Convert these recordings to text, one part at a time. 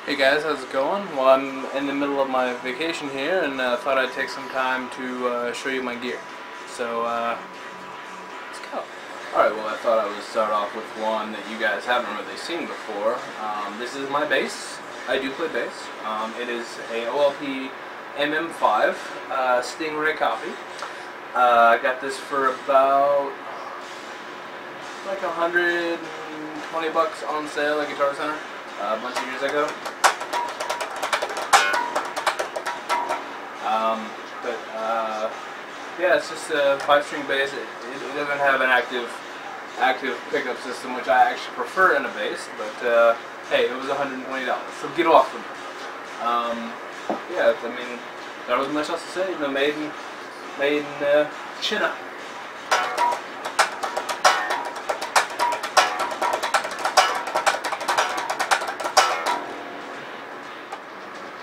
Hey guys, how's it going? Well, I'm in the middle of my vacation here and thought I'd take some time to show you my gear. So, let's go. Alright, well I thought I would start off with one that you guys haven't really seen before. This is my bass. I do play bass. It is a OLP MM5 Stingray copy. I got this for about like $120 on sale at Guitar Center a bunch of years ago. Yeah, it's just a 5-string bass. It doesn't have an active pickup system, which I actually prefer in a bass. But hey, it was $120, so get off of it. Yeah, I mean, there wasn't much else to say. You know, made in China.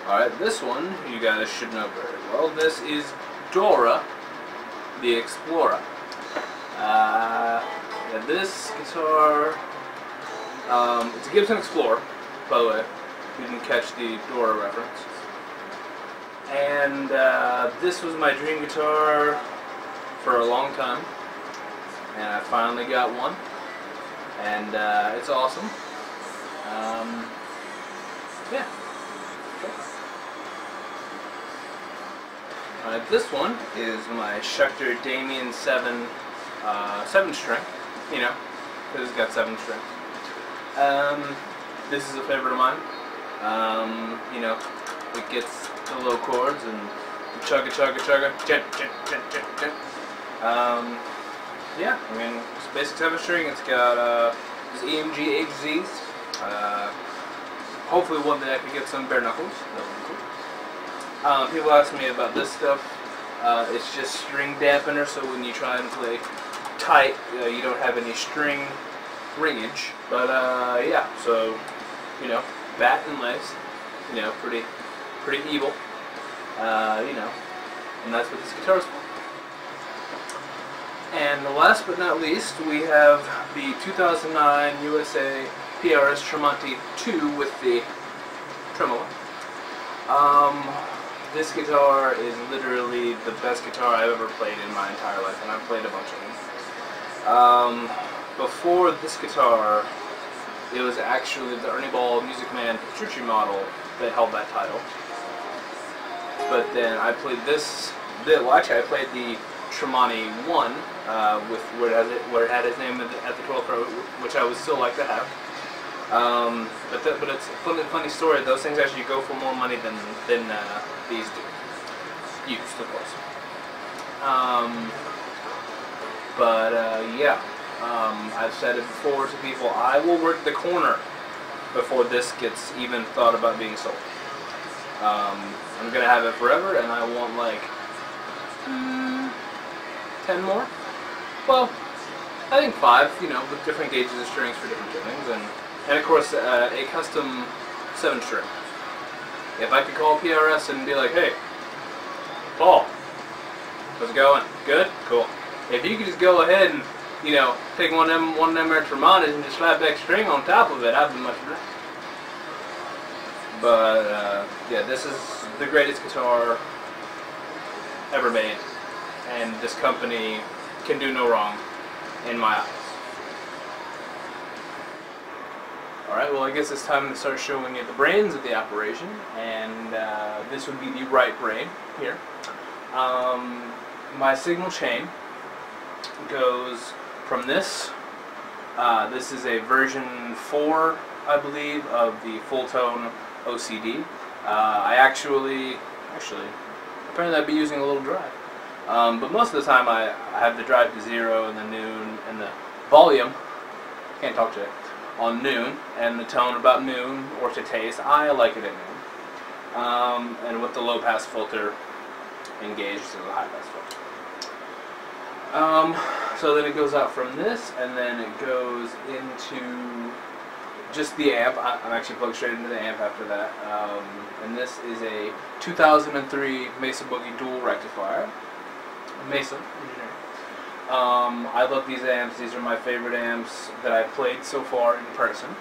Alright, this one you guys should know very well. This is Dora the Explorer. Yeah, this guitar, it's a Gibson Explorer, by the way, if you didn't catch the Dora reference. And this was my dream guitar for a long time, and I finally got one, and it's awesome. Yeah. This one is my Schecter Damien 7 7-string, you know, because it's got 7 strings. This is a favorite of mine. You know, it gets the low chords and chugga chugga chugga, chit chit chit chit chit. Yeah, I mean, it's a basic 7-string. It's got this EMG HZs. Hopefully one day I can get some bare knuckles. That would be cool. People ask me about this stuff. It's just string dampener, so when you try and play tight, you don't have any string ringage. But yeah, so you know, bat and legs, you know, pretty evil. You know, and that's what this guitar is for. And last but not least, we have the 2009 USA PRS Tremonti 2 with the tremolo. This guitar is literally the best guitar I've ever played in my entire life, and I've played a bunch of them. Before this guitar, it was actually the Ernie Ball Music Man Petrucci model that held that title. But then I played this. Well, actually, I played the Tremonti 1 with where it had his name at the 12th row, which I would still like to have. But it's a funny story. Those things actually go for more money than these do. Used, of course. Yeah. I've said it before to people. I will work the corner before this gets even thought about being sold. I'm gonna have it forever, and I want like 10 more. Well, I think 5. You know, with different gauges of strings for different tunings, and of course, a custom 7-string. If I could call PRS and be like, hey, Paul, how's it going? Good? Cool. If you could just go ahead and, you know, take one of them Tremontis and just slap that string on top of it, I'd be much better. But, yeah, this is the greatest guitar ever made, and this company can do no wrong in my eyes. Alright, well I guess it's time to start showing you the brains of the operation, and this would be the right brain here. My signal chain goes from this. This is a version 4, I believe, of the full-tone OCD. Apparently I'd be using a little drive. But most of the time I have the drive to 0 and the noon and the volume, can't talk today, on noon, and the tone about noon, or to taste. I like it at noon. And with the low pass filter engaged to the high pass filter. So then it goes out from this, and then it goes into just the amp. I'm actually plugged straight into the amp after that. And this is a 2003 Mesa Boogie dual rectifier. Mesa engineering. I love these amps. These are my favorite amps that I've played so far in person.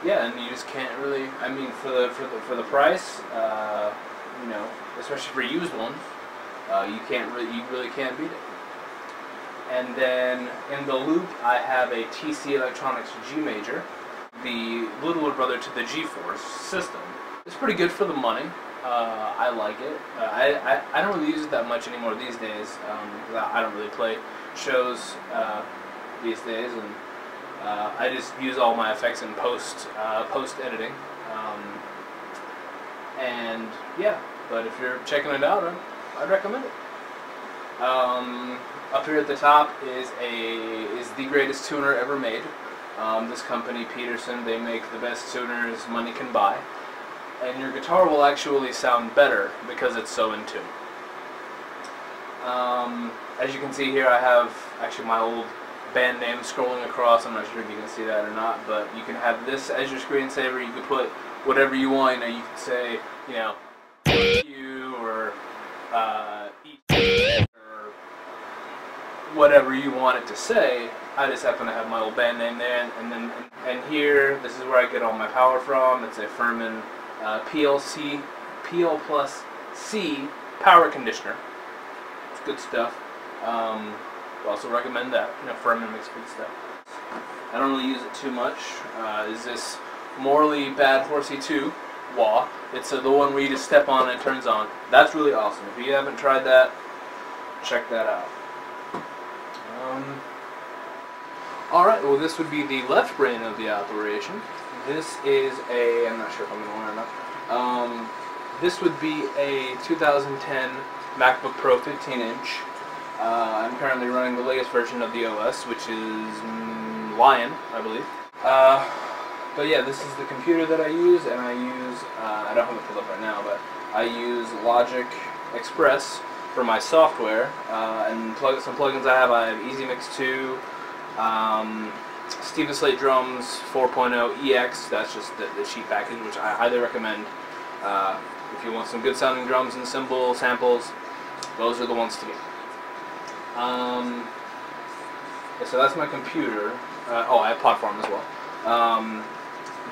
yeah, and you just can't really. I mean, for the price, you know, especially for used ones, you really can't beat it. And then in the loop, I have a TC Electronics G Major, the littler brother to the G-Force system. It's pretty good for the money. I like it. I don't really use it that much anymore these days. I don't really play shows these days, and I just use all my effects in post editing. And yeah, but if you're checking it out, I'd recommend it. Up here at the top is the greatest tuner ever made. This company, Peterson, they make the best tuners money can buy. And your guitar will actually sound better because it's so in tune. As you can see here, I have actually my old band name scrolling across. I'm not sure if you can see that or not, but you can have this as your screensaver. You can put whatever you want. You know, you can say, you know, you or or whatever you want it to say. I just happen to have my old band name there, and here, this is where I get all my power from. It's a Furman PL plus C power conditioner. It's good stuff. I also recommend that. You know, Furman makes good stuff. I don't really use it too much. Is this Morley Bad Horsey 2 wah? It's the one where you just step on and it turns on. That's really awesome. If you haven't tried that, check that out. Alright, well, this would be the left brain of the operation. This is I'm not sure if I'm going to learn enough. This would be a 2010 MacBook Pro 15-inch. I'm currently running the latest version of the OS, which is Lion, I believe. But yeah, this is the computer that I use, and I use, I don't have it pulled up right now, but I use Logic Express for my software, and some plugins I have EasyMix 2, Stephen Slate Drums 4.0 EX, that's just the cheap package, which I highly recommend. If you want some good sounding drums and cymbal samples, those are the ones to get. Yeah, so that's my computer. Oh, I have Podform as well.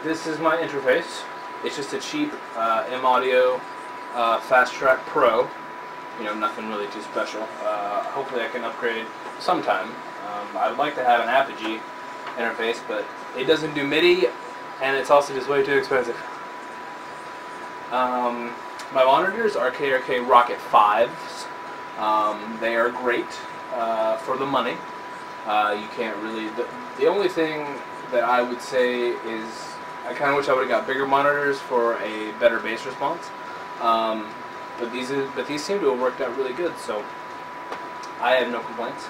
This is my interface. It's just a cheap M-Audio Fast Track Pro. You know, nothing really too special. Hopefully I can upgrade sometime. I would like to have an Apogee interface, but it doesn't do MIDI, and it's also just way too expensive. My monitors are KRK Rocket 5s. They are great for the money. You can't really... The only thing that I would say is I kind of wish I would have got bigger monitors for a better bass response. But these seem to have worked out really good, so I have no complaints.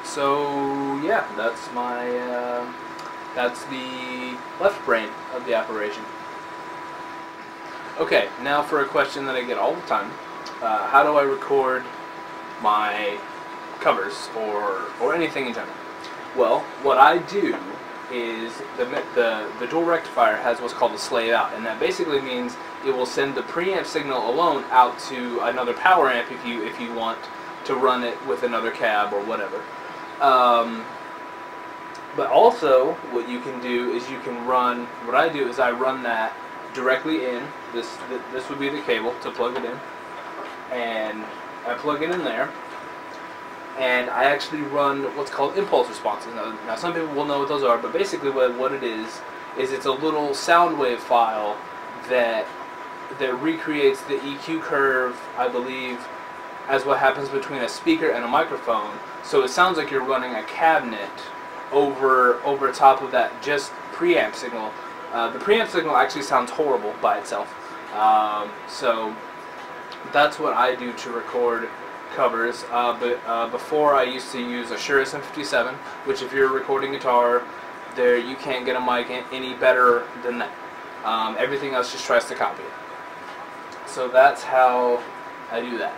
So yeah, that's my that's the left brain of the operation. Okay, now for a question that I get all the time: how do I record my covers or anything in general? Well, what I do is the dual rectifier has what's called a slave out, and that basically means it will send the preamp signal alone out to another power amp if you want to run it with another cab or whatever. But also, what you can do is you can run. What I do is I run that directly in. This would be the cable to plug it in, and I plug it in there. And I actually run what's called impulse responses. Now some people will know what those are, but basically what it is it's a little sound wave file that recreates the EQ curve, I believe, as what happens between a speaker and a microphone. So it sounds like you're running a cabinet over top of that just preamp signal. The preamp signal actually sounds horrible by itself. So that's what I do to record covers, but before I used to use a Shure SM57, which if you're recording guitar, you can't get a mic any better than that. Everything else just tries to copy it. So that's how I do that.